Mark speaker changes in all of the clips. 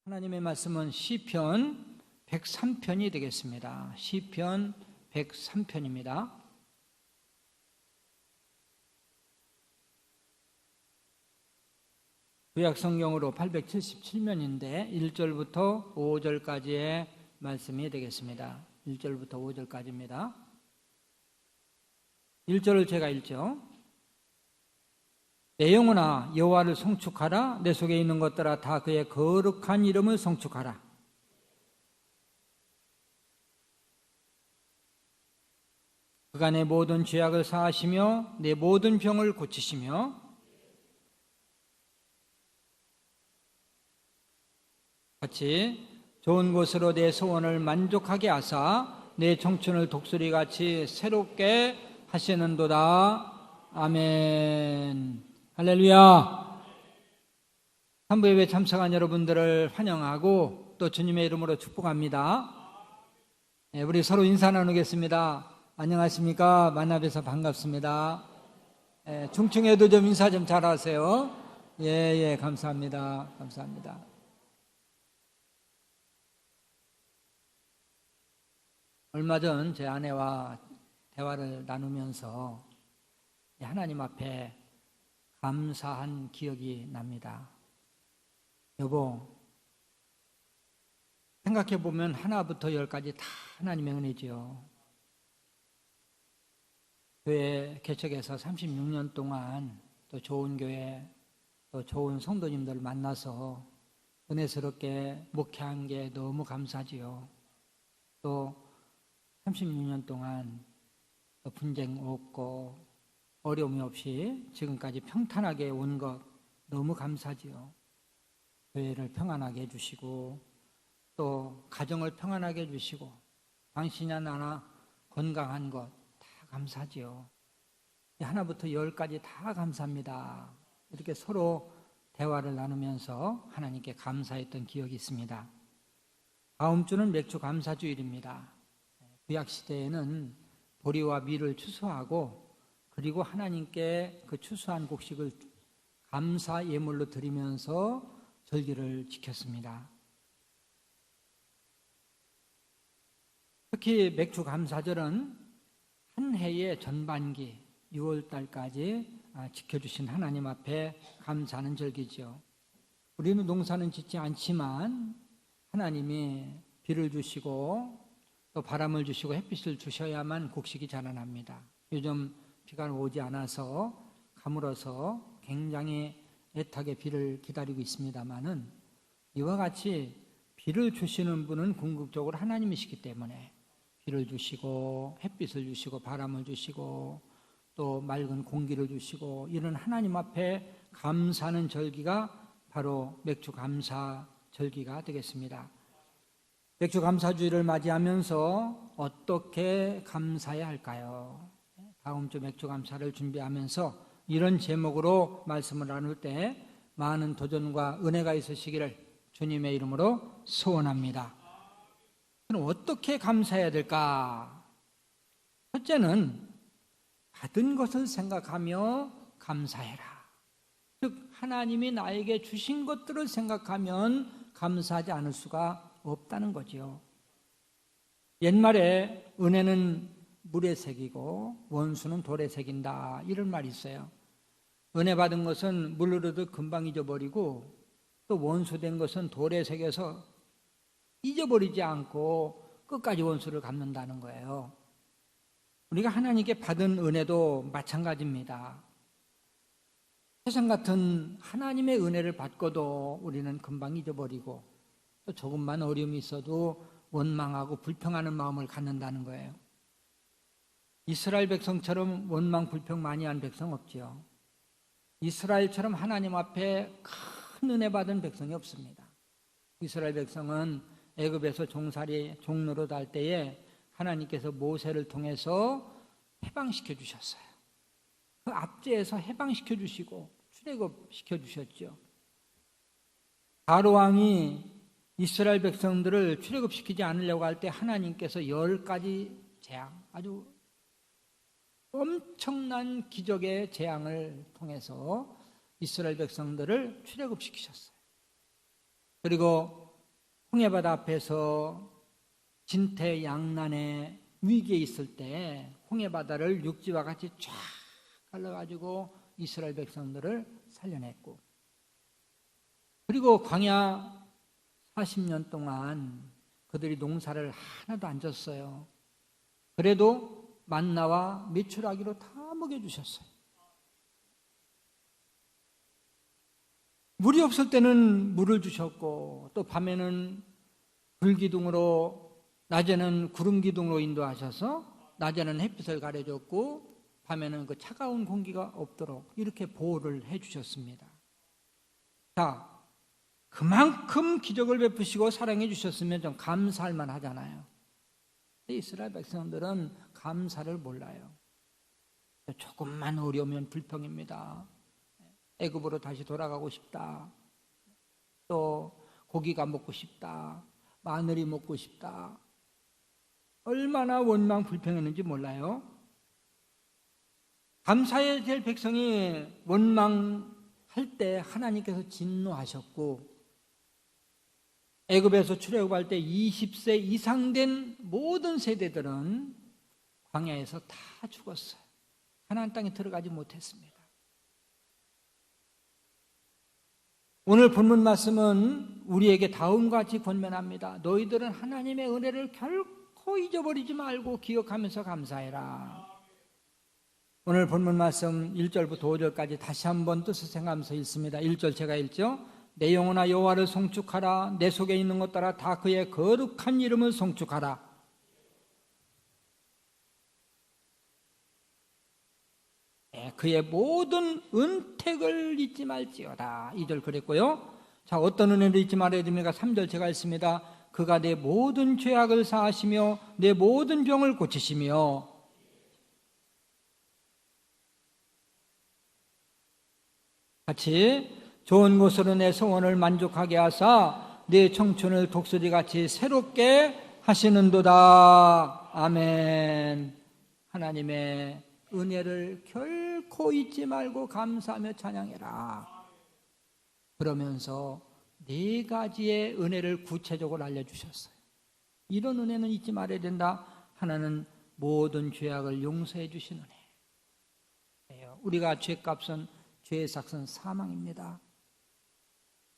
Speaker 1: 하나님의 말씀은 시편 103편이 되겠습니다. 시편 103편입니다. 구약 성경으로 877면인데 1절부터 5절까지의 말씀이 되겠습니다. 1절부터 5절까지입니다. 1절을 제가 읽죠. 내 영혼아 여호와를 송축하라. 내 속에 있는 것들아 다 그의 거룩한 이름을 송축하라. 그가 내 모든 죄악을 사하시며 내 모든 병을 고치시며 같이 좋은 곳으로 내 소원을 만족하게 하사 내 청춘을 독수리같이 새롭게 하시는도다. 아멘. 할렐루야. 삼부 예배 참석한 여러분들을 환영하고 또 주님의 이름으로 축복합니다. 우리 서로 인사 나누겠습니다. 안녕하십니까? 만나뵈서 반갑습니다. 중충에도 좀 인사 좀 잘하세요. 예, 감사합니다. 감사합니다. 얼마 전 제 아내와 대화를 나누면서 하나님 앞에 감사한 기억이 납니다. 여보, 생각해보면 하나부터 열까지 다 하나님의 은혜지요. 교회 개척해서 36년 동안 또 좋은 교회, 또 좋은 성도님들 만나서 은혜스럽게 목회한 게 너무 감사지요. 또 36년 동안 또 분쟁 없고 어려움이 없이 지금까지 평탄하게 온 것 너무 감사지요. 교회를 평안하게 해주시고 또 가정을 평안하게 해주시고 당신이나 나나 건강한 것 다 감사지요. 하나부터 열까지 다 감사합니다. 이렇게 서로 대화를 나누면서 하나님께 감사했던 기억이 있습니다. 다음 주는 맥주 감사주일입니다. 구약시대에는 보리와 밀을 추수하고 그리고 하나님께 그 추수한 곡식을 감사 예물로 드리면서 절기를 지켰습니다. 특히 맥주 감사절은 한 해의 전반기 6월달까지 지켜주신 하나님 앞에 감사하는 절기죠. 우리는 농사는 짓지 않지만 하나님이 비를 주시고 또 바람을 주시고 햇빛을 주셔야만 곡식이 자라납니다. 요즘 비가 오지 않아서 가물어서 굉장히 애타게 비를 기다리고 있습니다마는 이와 같이 비를 주시는 분은 궁극적으로 하나님이시기 때문에 비를 주시고 햇빛을 주시고 바람을 주시고 또 맑은 공기를 주시고 이런 하나님 앞에 감사하는 절기가 바로 맥주 감사 절기가 되겠습니다. 맥주 감사주의를 맞이하면서 어떻게 감사해야 할까요? 다음 주 맥주 감사를 준비하면서 이런 제목으로 말씀을 나눌 때 많은 도전과 은혜가 있으시기를 주님의 이름으로 소원합니다. 그럼 어떻게 감사해야 될까? 첫째는 받은 것을 생각하며 감사해라. 즉 하나님이 나에게 주신 것들을 생각하면 감사하지 않을 수가 없다는 거죠. 옛말에 은혜는 물에 새기고 원수는 돌에 새긴다 이런 말이 있어요. 은혜 받은 것은 물으로도 금방 잊어버리고 또 원수된 것은 돌에 새겨서 잊어버리지 않고 끝까지 원수를 갚는다는 거예요. 우리가 하나님께 받은 은혜도 마찬가지입니다. 세상 같은 하나님의 은혜를 받고도 우리는 금방 잊어버리고 또 조금만 어려움이 있어도 원망하고 불평하는 마음을 갖는다는 거예요. 이스라엘 백성처럼 원망 불평 많이 한 백성 없지요. 이스라엘처럼 하나님 앞에 큰 은혜 받은 백성이 없습니다. 이스라엘 백성은 애굽에서 종노릇 할 때에 하나님께서 모세를 통해서 해방시켜 주셨어요. 그 압제에서 해방시켜 주시고 출애굽시켜 주셨죠. 바로 왕이 이스라엘 백성들을 출애굽시키지 않으려고 할 때 하나님께서 10가지 재앙, 아주 엄청난 기적의 재앙을 통해서 이스라엘 백성들을 출애굽시키셨어요. 그리고 홍해바다 앞에서 진퇴양난의 위기에 있을 때 홍해바다를 육지와 같이 쫙 갈라가지고 이스라엘 백성들을 살려냈고, 그리고 광야 40년 동안 그들이 농사를 하나도 안 졌어요. 그래도 만나와 메추라기로 다 먹여주셨어요. 물이 없을 때는 물을 주셨고, 또 밤에는 불기둥으로, 낮에는 구름기둥으로 인도하셔서 낮에는 햇빛을 가려줬고 밤에는 그 차가운 공기가 없도록 이렇게 보호를 해주셨습니다. 자, 그만큼 기적을 베푸시고 사랑해 주셨으면 좀 감사할 만하잖아요. 이스라엘 백성들은 감사를 몰라요. 조금만 어려우면 불평입니다. 애굽으로 다시 돌아가고 싶다. 또 고기가 먹고 싶다. 마늘이 먹고 싶다. 얼마나 원망 불평했는지 몰라요. 감사해야 될 백성이 원망할 때 하나님께서 진노하셨고, 애굽에서 출애굽할 때 20세 이상 된 모든 세대들은 광야에서 다 죽었어요. 가나안 땅에 들어가지 못했습니다. 오늘 본문 말씀은 우리에게 다음과 같이 권면합니다. 너희들은 하나님의 은혜를 결코 잊어버리지 말고 기억하면서 감사해라. 오늘 본문 말씀 1절부터 5절까지 다시 한번 뜻을 생각하면서 읽습니다. 1절 제가 읽죠. 내 영혼아 여호와를 송축하라. 내 속에 있는 것 따라 다 그의 거룩한 이름을 송축하라. 그의 모든 은택을 잊지 말지어다. 2절 그랬고요. 자, 어떤 은혜를 잊지 말아야 됩니까? 3절 제가 읽습니다. 그가 내 모든 죄악을 사하시며 내 모든 병을 고치시며. 같이 좋은 곳으로 내 소원을 만족하게 하사 내 청춘을 독수리같이 새롭게 하시는도다. 아멘. 하나님의 은혜를 결코 잊지 말고 감사하며 찬양해라. 그러면서 4가지의 은혜를 구체적으로 알려주셨어요. 이런 은혜는 잊지 말아야 된다. 하나는 모든 죄악을 용서해 주신 은혜예요. 우리가 죄값은, 죄의 삭은 사망입니다.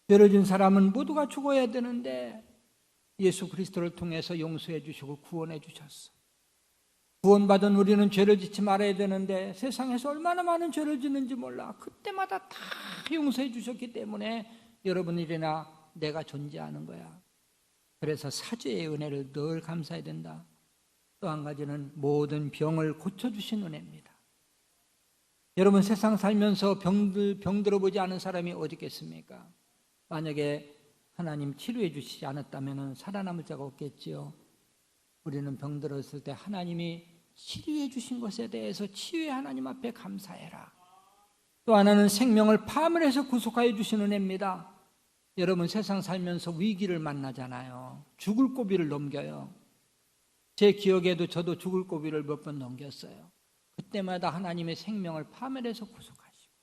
Speaker 1: 죄를 진 사람은 모두가 죽어야 되는데 예수 그리스도를 통해서 용서해 주시고 구원해 주셨어. 구원받은 우리는 죄를 짓지 말아야 되는데 세상에서 얼마나 많은 죄를 짓는지 몰라. 그때마다 다 용서해 주셨기 때문에 여러분이나 내가 존재하는 거야. 그래서 사죄의 은혜를 늘 감사해야 된다. 또 한 가지는 모든 병을 고쳐주신 은혜입니다. 여러분, 세상 살면서 병들어 보지 않은 사람이 어디 있겠습니까? 만약에 하나님 치료해 주시지 않았다면 살아남을 자가 없겠지요. 우리는 병들었을 때 하나님이 치료해 주신 것에 대해서 치유의 하나님 앞에 감사해라. 또 하나는 생명을 파멸해서 구속하여 주시는 은혜입니다. 여러분, 세상 살면서 위기를 만나잖아요. 죽을 고비를 넘겨요. 제 기억에도 저도 죽을 고비를 몇 번 넘겼어요. 그때마다 하나님의 생명을 파멸해서 구속하시고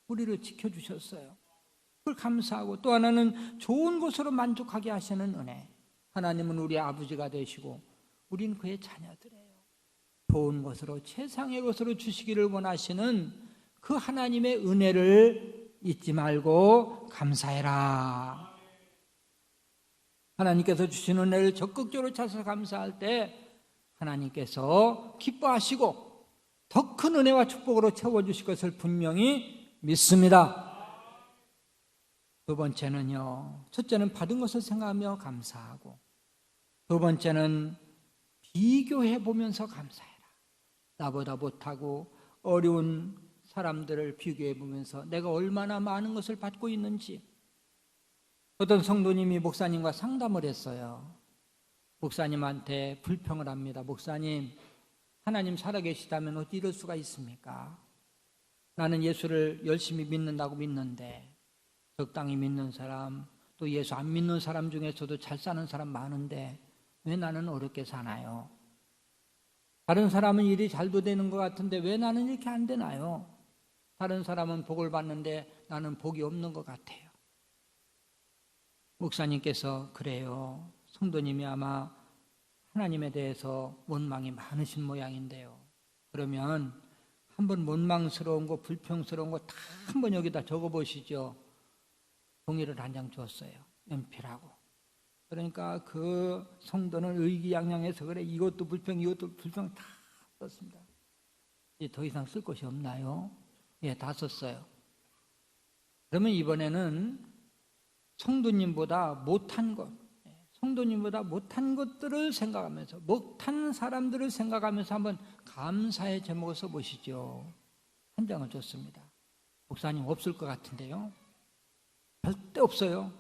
Speaker 1: 우리를 지켜주셨어요. 그걸 감사하고, 또 하나는 좋은 것으로 만족하게 하시는 은혜. 하나님은 우리 아버지가 되시고 우린 그의 자녀들이에요. 좋은 것으로, 최상의 것으로 주시기를 원하시는 그 하나님의 은혜를 잊지 말고 감사해라. 하나님께서 주시는 은혜를 적극적으로 찾아서 감사할 때 하나님께서 기뻐하시고 더 큰 은혜와 축복으로 채워주실 것을 분명히 믿습니다. 두 번째는요, 첫째는 받은 것을 생각하며 감사하고, 두 번째는 비교해 보면서 감사해라. 나보다 못하고 어려운 사람들을 비교해 보면서 내가 얼마나 많은 것을 받고 있는지. 어떤 성도님이 목사님과 상담을 했어요. 목사님한테 불평을 합니다. 목사님, 하나님 살아계시다면 어찌 이럴 수가 있습니까? 나는 예수를 열심히 믿는다고 믿는데 적당히 믿는 사람, 또 예수 안 믿는 사람 중에서도 잘 사는 사람 많은데 왜 나는 어렵게 사나요? 다른 사람은 일이 잘도 되는 것 같은데 왜 나는 이렇게 안 되나요? 다른 사람은 복을 받는데 나는 복이 없는 것 같아요. 목사님께서 그래요. 성도님이 아마 하나님에 대해서 원망이 많으신 모양인데요. 그러면 한번 원망스러운 거, 불평스러운 거 다 한번 여기다 적어보시죠. 종이를 한 장 줬어요. 연필하고. 그러니까 그 성도는 의기양양해서 그래 이것도 불평 이것도 불평 다 썼습니다. 이제 더 이상 쓸 것이 없나요? 예, 다 썼어요. 그러면 이번에는 성도님보다 못한 것, 성도님보다 못한 것들을 생각하면서, 못한 사람들을 생각하면서 한번 감사의 제목을 써보시죠. 한 장을 줬습니다. 목사님 없을 것 같은데요? 절대 없어요.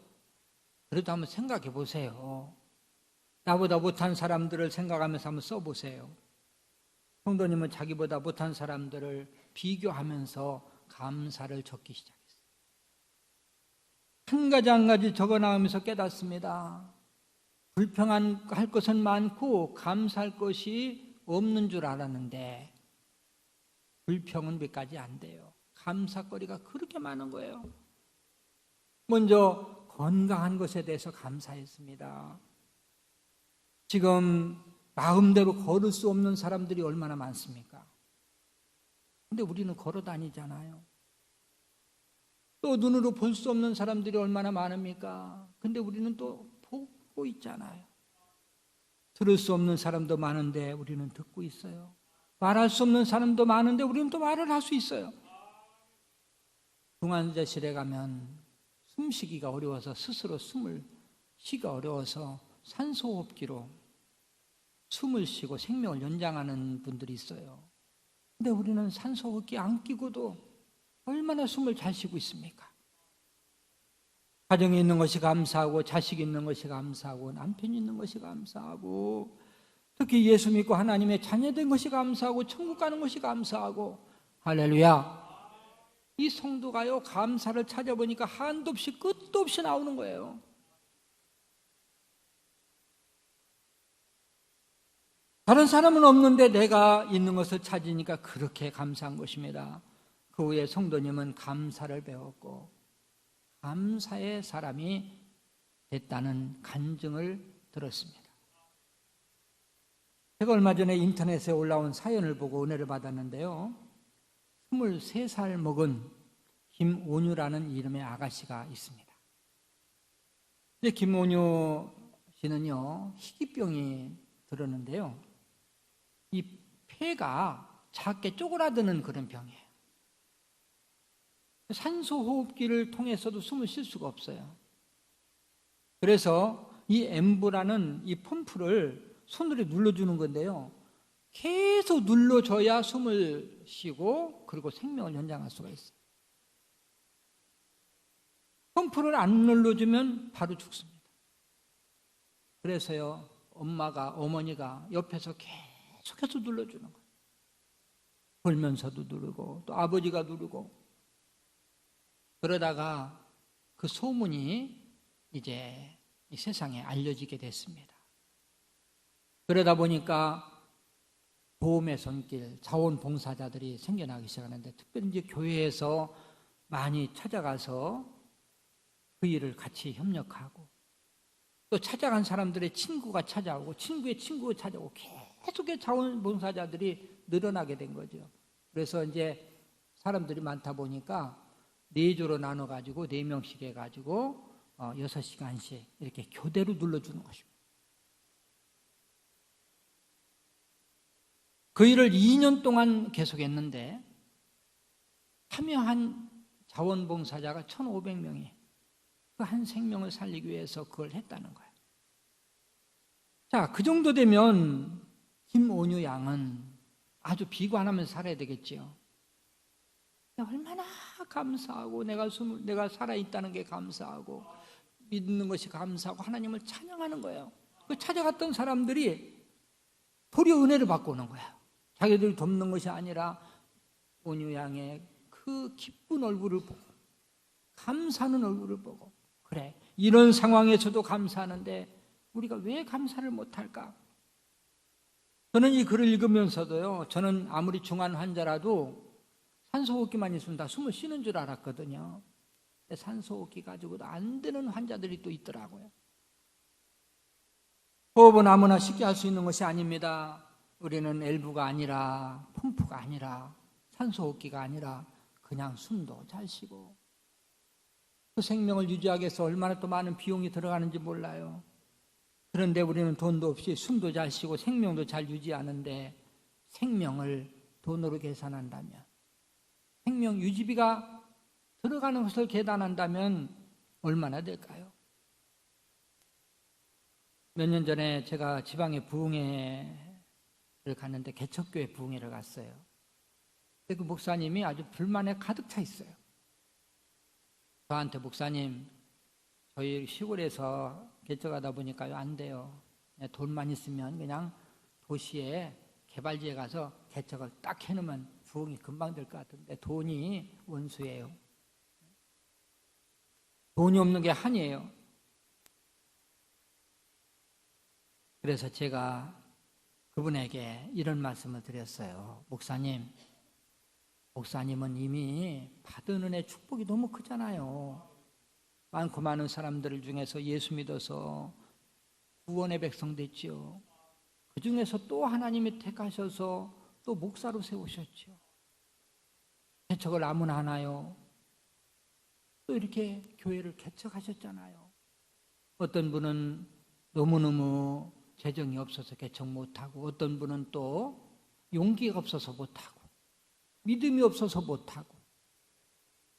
Speaker 1: 그래도 한번 생각해 보세요. 나보다 못한 사람들을 생각하면서 한번 써보세요. 성도님은 자기보다 못한 사람들을 비교하면서 감사를 적기 시작했어요. 한 가지 한 가지 적어 나가면서 깨닫습니다. 불평할 것은 많고 감사할 것이 없는 줄 알았는데 불평은 몇 가지 안 돼요. 감사거리가 그렇게 많은 거예요. 먼저 건강한 것에 대해서 감사했습니다. 지금 마음대로 걸을 수 없는 사람들이 얼마나 많습니까? 근데 우리는 걸어 다니잖아요. 또 눈으로 볼 수 없는 사람들이 얼마나 많습니까? 근데 우리는 또 보고 있잖아요. 들을 수 없는 사람도 많은데 우리는 듣고 있어요. 말할 수 없는 사람도 많은데 우리는 또 말을 할 수 있어요. 중환자실에 가면 숨쉬기가 어려워서 스스로 숨을 쉬기가 어려워서 산소호흡기로 숨을 쉬고 생명을 연장하는 분들이 있어요. 근데 우리는 산소호흡기 안 끼고도 얼마나 숨을 잘 쉬고 있습니까? 가정에 있는 것이 감사하고 자식이 있는 것이 감사하고 남편이 있는 것이 감사하고 특히 예수 믿고 하나님의 자녀된 것이 감사하고 천국 가는 것이 감사하고 할렐루야. 이 성도가요 감사를 찾아보니까 한도 없이 끝도 없이 나오는 거예요. 다른 사람은 없는데 내가 있는 것을 찾으니까 그렇게 감사한 것입니다. 그 후에 성도님은 감사를 배웠고 감사의 사람이 됐다는 간증을 들었습니다. 제가 얼마 전에 인터넷에 올라온 사연을 보고 은혜를 받았는데요. 23살 먹은 김온유라는 이름의 아가씨가 있습니다. 근데 김온유 씨는요, 희귀병이 들었는데요. 이 폐가 작게 쪼그라드는 그런 병이에요. 산소호흡기를 통해서도 숨을 쉴 수가 없어요. 그래서 이 엠브라는 이 펌프를 손으로 눌러주는 건데요. 계속 눌러줘야 숨을 쉬고 그리고 생명을 연장할 수가 있어요. 펌프를 안 눌러주면 바로 죽습니다. 그래서요, 어머니가 옆에서 계속해서 눌러주는 거예요. 벌면서도 누르고 또 아버지가 누르고 그러다가 그 소문이 이제 이 세상에 알려지게 됐습니다. 그러다 보니까 도움의 손길, 자원봉사자들이 생겨나기 시작하는데 특별히 이제 교회에서 많이 찾아가서 그 일을 같이 협력하고 또 찾아간 사람들의 친구가 찾아오고 친구의 친구가 찾아오고 계속해서 자원봉사자들이 늘어나게 된 거죠. 그래서 이제 사람들이 많다 보니까 4조로 나눠가지고 4명씩 해가지고 6시간씩 이렇게 교대로 눌러주는 것입니다. 그 일을 2년 동안 계속했는데 참여한 자원봉사자가 1,500명이 그 한 생명을 살리기 위해서 그걸 했다는 거예요. 자, 그 정도 되면 김온유 양은 아주 비관하면서 살아야 되겠지요. 얼마나 감사하고 내가 살아있다는 게 감사하고 믿는 것이 감사하고 하나님을 찬양하는 거예요. 그 찾아갔던 사람들이 도리어 은혜를 받고 오는 거예요. 자기들이 돕는 것이 아니라 온유 양의 그 기쁜 얼굴을 보고 감사하는 얼굴을 보고 그래 이런 상황에서도 감사하는데 우리가 왜 감사를 못할까? 저는 이 글을 읽으면서도요, 저는 아무리 중환 환자라도 산소호흡기만 있으면 다 숨을 쉬는 줄 알았거든요. 산소호흡기 가지고도 안 되는 환자들이 또 있더라고요. 호흡은 아무나 쉽게 할 수 있는 것이 아닙니다. 우리는 엘브가 아니라 펌프가 아니라 산소호흡기가 아니라 그냥 숨도 잘 쉬고, 그 생명을 유지하기 위해서 얼마나 또 많은 비용이 들어가는지 몰라요. 그런데 우리는 돈도 없이 숨도 잘 쉬고 생명도 잘 유지하는데, 생명을 돈으로 계산한다면, 생명 유지비가 들어가는 것을 계산한다면 얼마나 될까요? 몇 년 전에 제가 지방의 부흥회를 갔는데, 개척교회 부흥회를 갔어요. 근데 그 목사님이 아주 불만에 가득 차 있어요. 저한테, 목사님, 저희 시골에서 개척하다 보니까요, 안 돼요. 돈만 있으면 그냥 도시에 개발지에 가서 개척을 딱 해놓으면 부흥이 금방 될 것 같은데, 돈이 원수예요. 돈이 없는 게 한이에요. 그래서 제가 그분에게 이런 말씀을 드렸어요. 목사님은 이미 받은 은혜 축복이 너무 크잖아요. 많고 많은 사람들 중에서 예수 믿어서 구원의 백성 됐지요. 그 중에서 또 하나님이 택하셔서 또 목사로 세우셨죠. 개척을 아무나 하나요? 또 이렇게 교회를 개척하셨잖아요. 어떤 분은 너무너무 재정이 없어서 개척 못하고, 어떤 분은 또 용기가 없어서 못하고, 믿음이 없어서 못하고,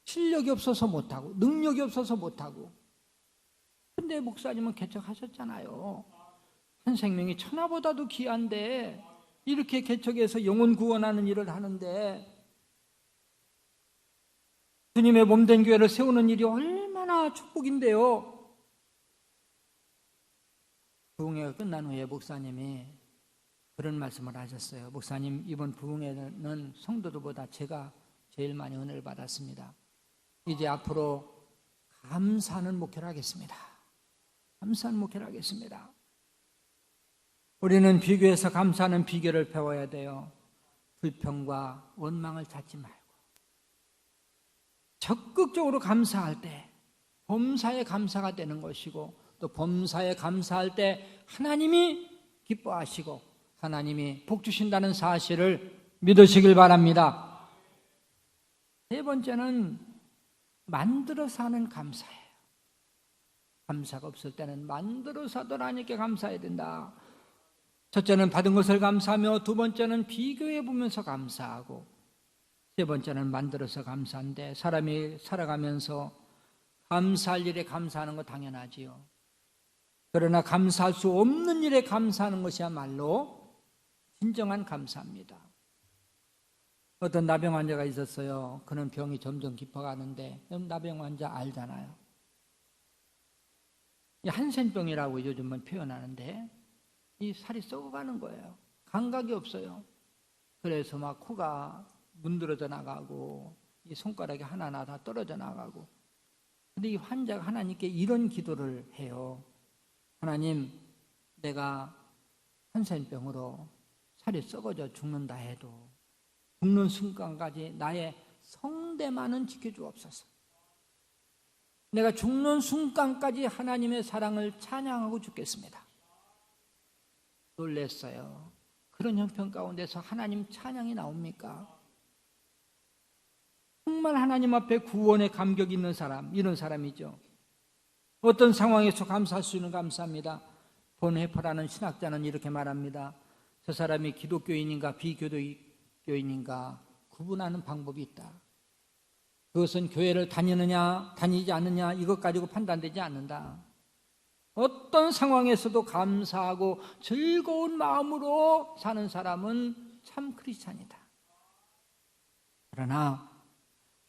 Speaker 1: 실력이 없어서 못하고, 능력이 없어서 못하고. 근데 목사님은 개척하셨잖아요. 한 생명이 천하보다도 귀한데 이렇게 개척해서 영혼 구원하는 일을 하는데, 주님의 몸된 교회를 세우는 일이 얼마나 축복인데요. 부흥회가 끝난 후에 목사님이 그런 말씀을 하셨어요. 목사님, 이번 부흥회는 성도들보다 제가 제일 많이 은혜를 받았습니다. 이제 앞으로 감사하는 목회를 하겠습니다. 감사하는 목회를 하겠습니다. 우리는 비교해서 감사하는 비결을 배워야 돼요. 불평과 원망을 찾지 말고 적극적으로 감사할 때 범사에 감사가 되는 것이고, 또 범사에 감사할 때 하나님이 기뻐하시고 하나님이 복 주신다는 사실을 믿으시길 바랍니다. 세 번째는 만들어서 하는 감사예요. 감사가 없을 때는 만들어서 하나님께 감사해야 된다. 첫째는 받은 것을 감사하며, 두 번째는 비교해 보면서 감사하고, 세 번째는 만들어서 감사한데, 사람이 살아가면서 감사할 일에 감사하는 거 당연하지요. 그러나 감사할 수 없는 일에 감사하는 것이야말로 진정한 감사입니다. 어떤 나병 환자가 있었어요. 그는 병이 점점 깊어가는데, 나병 환자 알잖아요. 이 한센병이라고 요즘은 표현하는데, 이 살이 썩어가는 거예요. 감각이 없어요. 그래서 막 코가 문드러져 나가고, 이 손가락이 하나하나 다 떨어져 나가고. 근데 이 환자가 하나님께 이런 기도를 해요. 하나님, 내가 한센병으로 살이 썩어져 죽는다 해도 죽는 순간까지 나의 성대만은 지켜주옵소서. 내가 죽는 순간까지 하나님의 사랑을 찬양하고 죽겠습니다. 놀랬어요. 그런 형편 가운데서 하나님 찬양이 나옵니까? 정말 하나님 앞에 구원의 감격이 있는 사람, 이런 사람이죠. 어떤 상황에서 감사할 수 있는 감사입니다. 본헤퍼라는 신학자는 이렇게 말합니다. 저 사람이 기독교인인가 비기독교인인가 구분하는 방법이 있다. 그것은 교회를 다니느냐 다니지 않느냐 이것 가지고 판단되지 않는다. 어떤 상황에서도 감사하고 즐거운 마음으로 사는 사람은 참 크리스찬이다. 그러나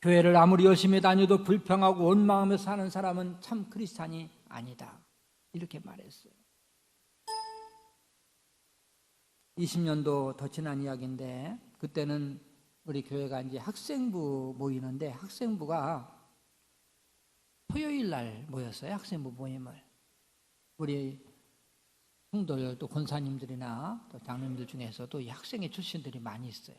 Speaker 1: 교회를 아무리 열심히 다녀도 불평하고 원망하며 사는 사람은 참 크리스찬이 아니다. 이렇게 말했어요. 20년도 더 지난 이야기인데, 그때는 우리 교회가 이제 학생부 모이는데, 학생부가 토요일 날 모였어요. 학생부 모임을. 우리 성도들 또 권사님들이나 또 장로님들 중에서도 이 학생회 출신들이 많이 있어요.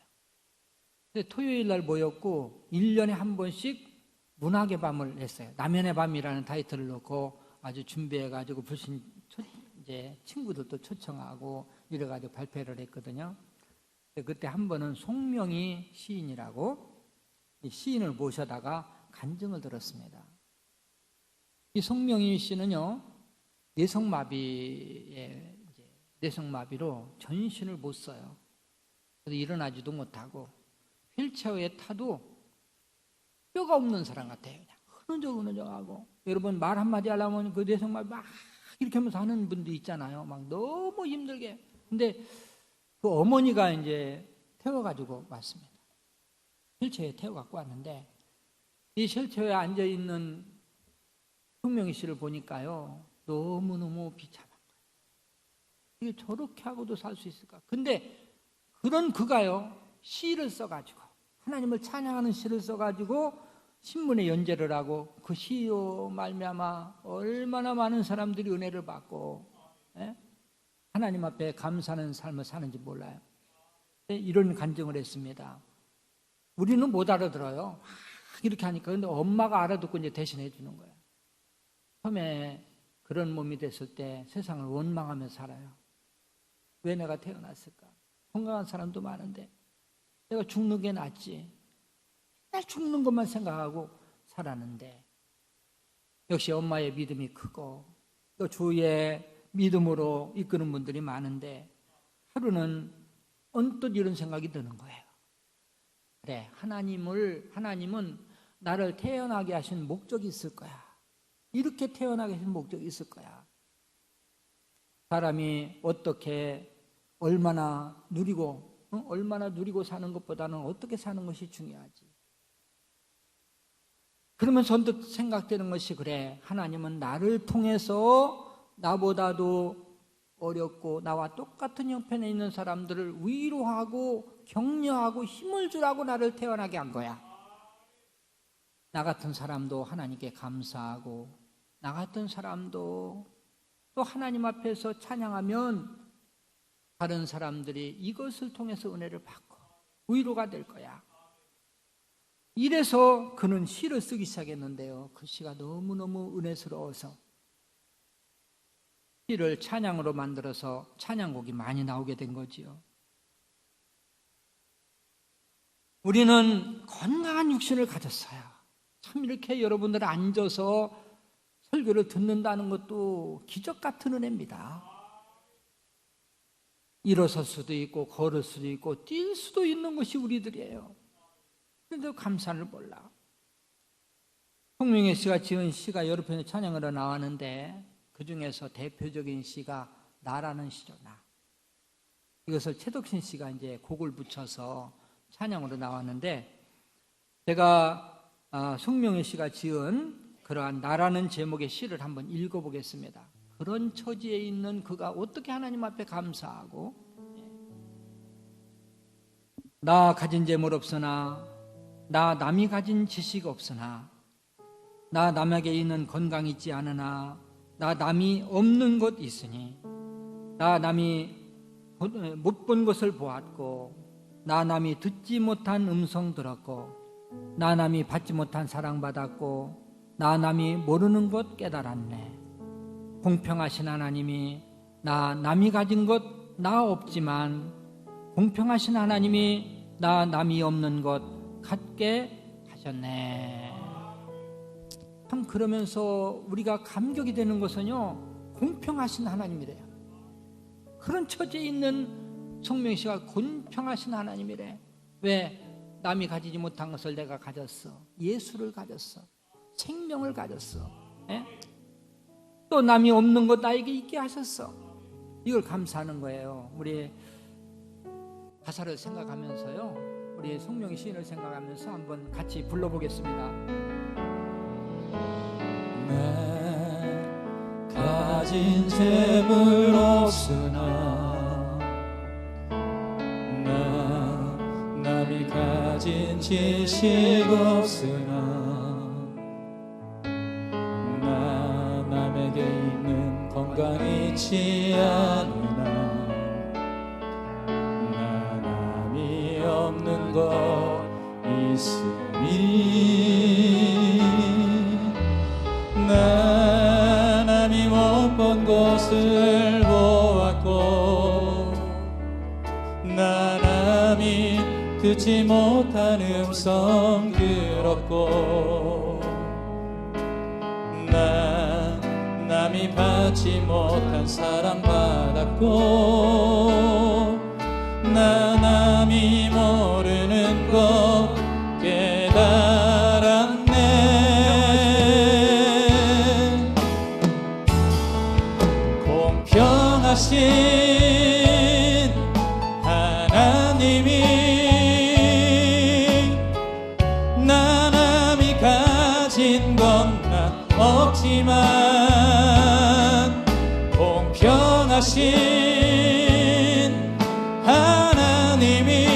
Speaker 1: 근데 토요일 날 모였고 1년에 한 번씩 문학의 밤을 했어요. 남연의 밤이라는 타이틀을 놓고 아주 준비해가지고 불신 이제 친구들도 초청하고 이래가지고 발표를 했거든요. 그때 한 번은 송명희 시인이라고 이 시인을 모셔다가 간증을 들었습니다. 이 송명희 씨는요, 뇌성마비로 전신을 못 써요. 그래서 일어나지도 못하고 휠체어에 타도 뼈가 없는 사람 같아요. 그냥 흐느적하고. 여러분 말 한마디 하려면 그 뇌성마비 막 이렇게 하면서 하는 분도 있잖아요. 막 너무 힘들게. 근데 그 어머니가 이제 태워가지고 왔습니다. 휠체어에 태워갖고 왔는데 이 휠체어에 앉아있는 송명희 씨를 보니까요, 너무너무 비참한 거예요. 이게 저렇게 하고도 살 수 있을까? 근데 그런 그가요, 시를 써가지고, 하나님을 찬양하는 시를 써가지고 신문에 연재를 하고 그 시로 말미암아 얼마나 많은 사람들이 은혜를 받고, 예? 하나님 앞에 감사하는 삶을 사는지 몰라요. 이런 간증을 했습니다. 우리는 못 알아들어요. 이렇게 하니까. 근데 엄마가 알아듣고 이제 대신해 주는 거예요. 처음에 그런 몸이 됐을 때 세상을 원망하며 살아요. 왜 내가 태어났을까? 건강한 사람도 많은데 내가 죽는 게 낫지. 맨날 죽는 것만 생각하고 살았는데, 역시 엄마의 믿음이 크고 또 주의 믿음으로 이끄는 분들이 많은데 하루는 언뜻 이런 생각이 드는 거예요. 그래, 하나님은 나를 태어나게 하신 목적이 있을 거야. 이렇게 태어나게 하신 목적이 있을 거야. 사람이 어떻게 얼마나 누리고 사는 것보다는 어떻게 사는 것이 중요하지. 그러면 선뜻 생각되는 것이, 그래, 하나님은 나를 통해서 나보다도 어렵고 나와 똑같은 형편에 있는 사람들을 위로하고 격려하고 힘을 주라고 나를 태어나게 한 거야. 나 같은 사람도 하나님께 감사하고 나 같은 사람도 또 하나님 앞에서 찬양하면 다른 사람들이 이것을 통해서 은혜를 받고 위로가 될 거야. 이래서 그는 시를 쓰기 시작했는데요, 그 시가 너무너무 은혜스러워서 시를 찬양으로 만들어서 찬양곡이 많이 나오게 된 거지요. 우리는 건강한 육신을 가졌어요. 참 이렇게 여러분들 앉아서 설교를 듣는다는 것도 기적 같은 은혜입니다. 일어설 수도 있고 걸을 수도 있고 뛸 수도 있는 것이 우리들이에요. 그런데 감사를 몰라. 송명희 씨가 지은 시가 여러 편의 찬양으로 나왔는데 그 중에서 대표적인 시가 나라는 시죠. 나. 이것을 최덕신 씨가 이제 곡을 붙여서 찬양으로 나왔는데, 제가 송명희 씨가 지은 그러한 나라는 제목의 시를 한번 읽어보겠습니다. 그런 처지에 있는 그가 어떻게 하나님 앞에 감사하고, 나 가진 재물 없으나, 나 남이 가진 지식 없으나, 나 남에게 있는 건강 있지 않으나, 나 남이 없는 것 있으니, 나 남이 못 본 것을 보았고, 나 남이 듣지 못한 음성 들었고, 나 남이 받지 못한 사랑 받았고, 나 남이 모르는 것 깨달았네. 공평하신 하나님이 나 남이 가진 것 나 없지만 공평하신 하나님이 나 남이 없는 것 갖게 하셨네. 참 그러면서 우리가 감격이 되는 것은요, 공평하신 하나님이래요. 그런 처지에 있는 송명희 씨가 공평하신 하나님이래. 왜? 남이 가지지 못한 것을 내가 가졌어. 예수를 가졌어. 생명을 가졌어. 예? 또 남이 없는 것 나에게 있게 하셨어. 이걸 감사하는 거예요. 우리 가사를 생각하면서요, 우리 송명희 시인을 생각하면서 한번 같이 불러보겠습니다.
Speaker 2: 내 가진 재물 없으나, 나 남이 가진 지식 없으나, 나 남에게 있는 건강 있지 않으나, 나 남이 없는 것 있으니, 것을 보았고 남이 듣지 못한 음성 들었고 남이 받지 못한 사랑 받았고 남이 모르는 것 깨달았네. 공평하신 하나님이 남이 가진 건 나 없지만 공평하신 하나님이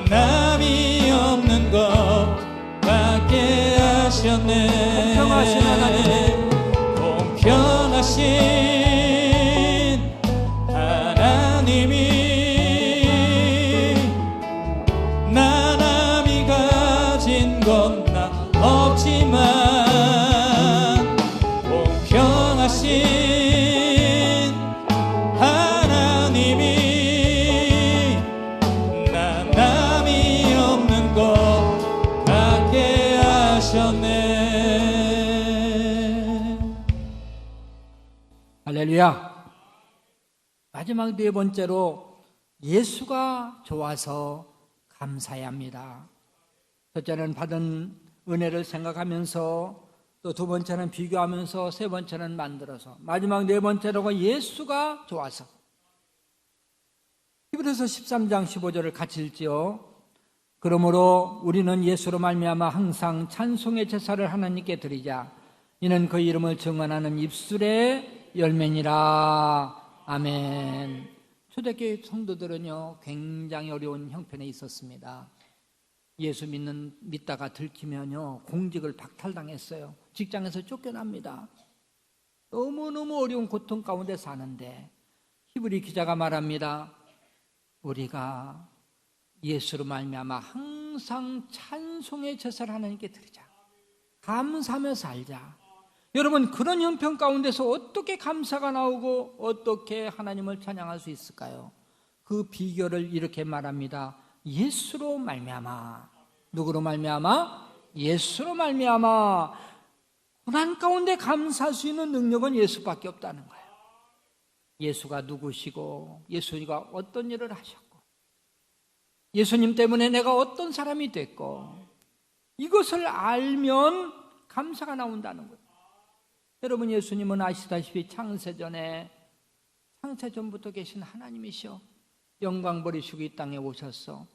Speaker 2: 남이 없는 것 같게 하셨네.
Speaker 1: 공평하신 하나님,
Speaker 2: 공평하신 하나님이 남이 가진 건 나 없지만 공평하신 하나님이 남이 없는 것 같게 하셨네.
Speaker 1: 할렐루야. 마지막 네 번째로 예수가 좋아서 감사해야 합니다. 첫째는 받은 은혜를 생각하면서, 또 두 번째는 비교하면서, 세 번째는 만들어서, 마지막 네 번째로가 예수가 좋아서. 히브리서 13장 15절을 같이 읽지요. 그러므로 우리는 예수로 말미암아 항상 찬송의 제사를 하나님께 드리자. 이는 그 이름을 증언하는 입술의 열매니라. 아멘. 초대교회 성도들은요, 굉장히 어려운 형편에 있었습니다. 예수 믿다가 들키면요, 공직을 박탈당했어요. 직장에서 쫓겨납니다. 너무너무 어려운 고통 가운데 사는데 히브리 기자가 말합니다. 우리가 예수로 말미암아 항상 찬송의 제사를 하나님께 드리자. 감사하며 살자. 여러분, 그런 형편 가운데서 어떻게 감사가 나오고 어떻게 하나님을 찬양할 수 있을까요? 그 비결을 이렇게 말합니다. 예수로 말미암아. 누구로 말미암아? 예수로 말미암아. 고난 가운데 감사할 수 있는 능력은 예수밖에 없다는 거예요. 예수가 누구시고 예수가 어떤 일을 하셨고 예수님 때문에 내가 어떤 사람이 됐고, 이것을 알면 감사가 나온다는 거예요. 여러분, 예수님은 아시다시피 창세전부터 계신 하나님이시오. 영광 버리시고 이 땅에 오셔서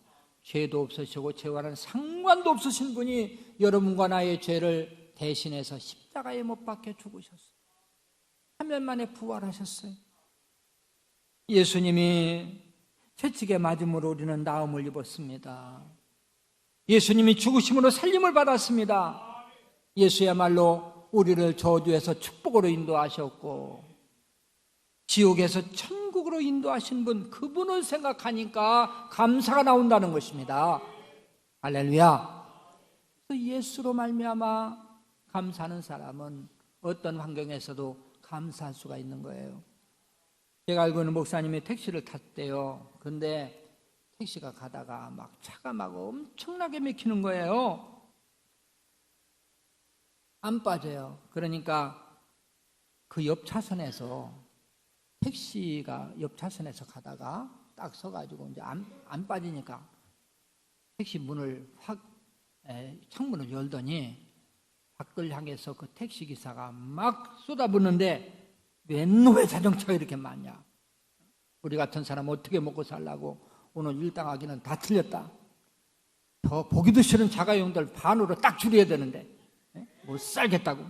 Speaker 1: 죄도 없으시고 죄와는 상관도 없으신 분이 여러분과 나의 죄를 대신해서 십자가에 못 박혀 죽으셨어요. 3년 만에 부활하셨어요. 예수님이 채찍에 맞음으로 우리는 나음을 입었습니다. 예수님이 죽으심으로 살림을 받았습니다. 예수야말로 우리를 저주에서 축복으로 인도하셨고 지옥에서 천국으로 인도하신 분, 그분을 생각하니까 감사가 나온다는 것입니다. 할렐루야. 예수로 말미암아 감사하는 사람은 어떤 환경에서도 감사할 수가 있는 거예요. 제가 알고 있는 목사님이 택시를 탔대요. 근데 택시가 가다가 막 차가 막 엄청나게 막히는 거예요. 안 빠져요. 그러니까 그 옆 차선에서, 택시가 옆 차선에서 가다가 딱 서가지고 이제 안 빠지니까 택시 문을 창문을 열더니 밖을 향해서 그 택시 기사가 막 쏟아붓는데 웬 놈의 자동차가 이렇게 많냐? 우리 같은 사람 어떻게 먹고 살라고 오늘 일당하기는 다 틀렸다. 더 보기도 싫은 자가용들 반으로 딱 줄여야 되는데 못 살겠다고.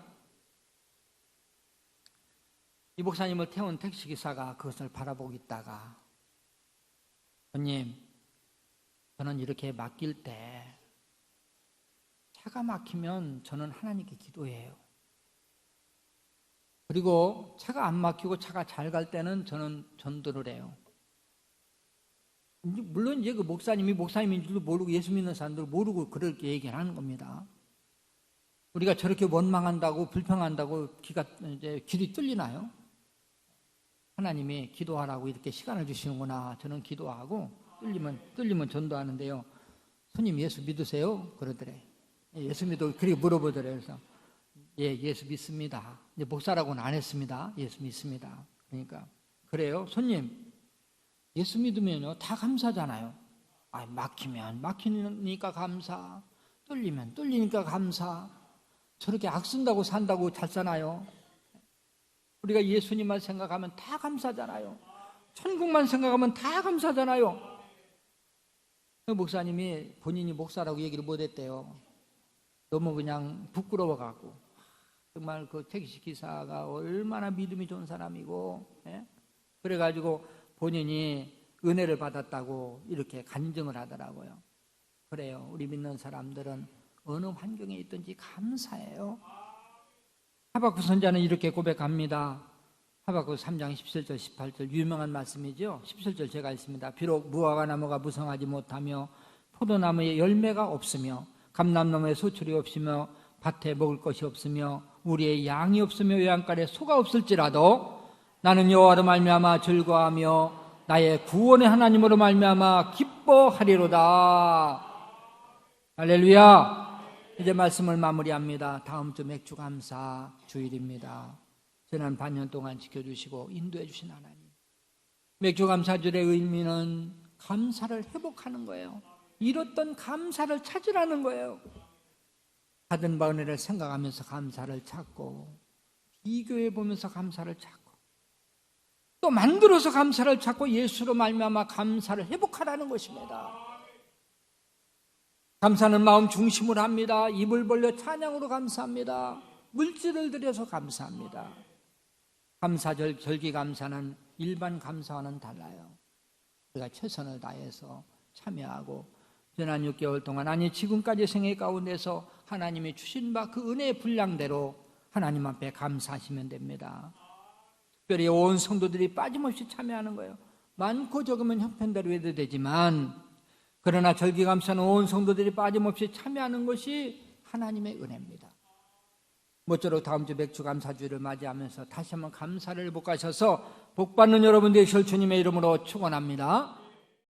Speaker 1: 이 목사님을 태운 택시기사가 그것을 바라보고 있다가, 손님, 저는 이렇게 맡길 때 차가 막히면 저는 하나님께 기도해요. 그리고 차가 안 막히고 차가 잘 갈 때는 저는 전도를 해요. 물론 이제 그 목사님이 목사님인 줄도 모르고 예수 믿는 사람들 모르고 그렇게 얘기를 하는 겁니다. 우리가 저렇게 원망한다고 불평한다고 길이 뚫리나요? 하나님이 기도하라고 이렇게 시간을 주시는구나. 저는 기도하고 뚫리면 전도하는데요. 손님 예수 믿으세요? 그러더래. 예수 믿어. 그렇게 물어보더래. 그래서 예, 예수 믿습니다. 이제 목사라고는 안 했습니다. 예수 믿습니다. 그러니까 그래요, 손님. 예수 믿으면요 다 감사잖아요. 막히면 막히니까 감사, 뚫리면 뚫리니까 감사. 저렇게 악쓴다고 산다고 잘 사나요? 우리가 예수님만 생각하면 다 감사잖아요. 천국만 생각하면 다 감사잖아요. 목사님이 본인이 목사라고 얘기를 못했대요. 너무 그냥 부끄러워갖고. 정말 그 택시 기사가 얼마나 믿음이 좋은 사람이고, 예? 그래가지고 본인이 은혜를 받았다고 이렇게 간증을 하더라고요. 그래요. 우리 믿는 사람들은 어느 환경에 있든지 감사해요. 하박국 선자는 이렇게 고백합니다. 하박국 3장 17절 18절 유명한 말씀이죠. 17절 제가 읽습니다. 비록 무화과 나무가 무성하지 못하며 포도나무에 열매가 없으며 감람나무에 소출이 없으며 밭에 먹을 것이 없으며 우리의 양이 없으며 외양간에 소가 없을지라도 나는 여호와로 말미암아 즐거워하며 나의 구원의 하나님으로 말미암아 기뻐하리로다. 할렐루야. 이제 말씀을 마무리합니다. 다음 주 맥주 감사 주일입니다. 지난 반년 동안 지켜주시고 인도해 주신 하나님, 맥주 감사절의 의미는 감사를 회복하는 거예요. 잃었던 감사를 찾으라는 거예요. 받은 바 은혜를 생각하면서 감사를 찾고, 비교해 보면서 감사를 찾고, 또 만들어서 감사를 찾고 예수로 말미암아 감사를 회복하라는 것입니다. 감사는 마음 중심으로 합니다. 입을 벌려 찬양으로 감사합니다. 물질을 들여서 감사합니다. 감사절, 절기감사는 일반 감사와는 달라요. 우리가 최선을 다해서 참여하고 지난 6개월 동안, 아니 지금까지 생애 가운데서 하나님이 주신 바 그 은혜의 분량대로 하나님 앞에 감사하시면 됩니다. 특별히 온 성도들이 빠짐없이 참여하는 거예요. 많고 적으면 형편대로 해도 되지만, 그러나 절기감사는 온 성도들이 빠짐없이 참여하는 것이 하나님의 은혜입니다. 모쪼록 다음 주 맥주 감사주를 맞이하면서 다시 한번 감사를 회복하셔서 복받는 여러분 되실 주님의 이름으로 축원합니다.